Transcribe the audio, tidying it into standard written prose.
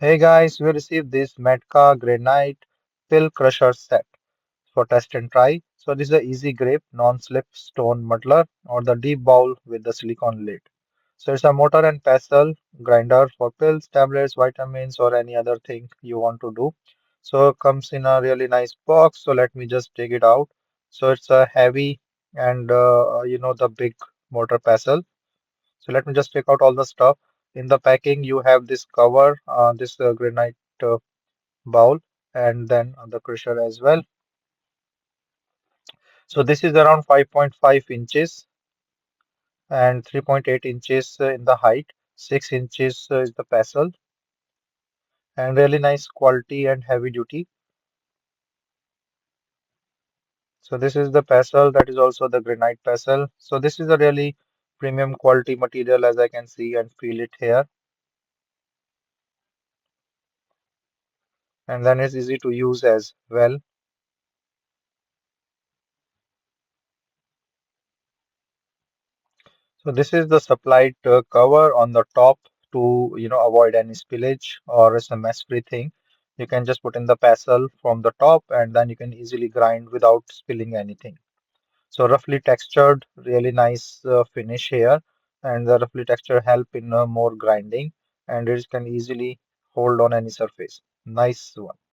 Hey guys, we received this Metka Granite Pill Crusher set for test and try. So this is a easy grip, non-slip stone muddler or the deep bowl with the silicone lid. So it's a mortar and pestle grinder for pills, tablets, vitamins, or any other thing you want to do. So it comes in a really nice box. So let me just take it out. So it's a heavy and the big mortar pestle. So let me just take out all the stuff. In the packing, you have this cover, this granite bowl, and then the crusher as well. So this is around 5.5 inches and 3.8 inches in the height. 6 inches is the pestle, and really nice quality and heavy duty. So this is the pestle, that is also the granite pestle. So this is a really premium quality material as I can see and feel it here. And then it's easy to use as well. So this is the supplied cover on the top to avoid any spillage or it's a mess-free thing. You can just put in the pestle from the top and then you can easily grind without spilling anything. So roughly textured, really nice finish here, and the roughly texture help in more grinding, and it can easily hold on any surface. Nice one.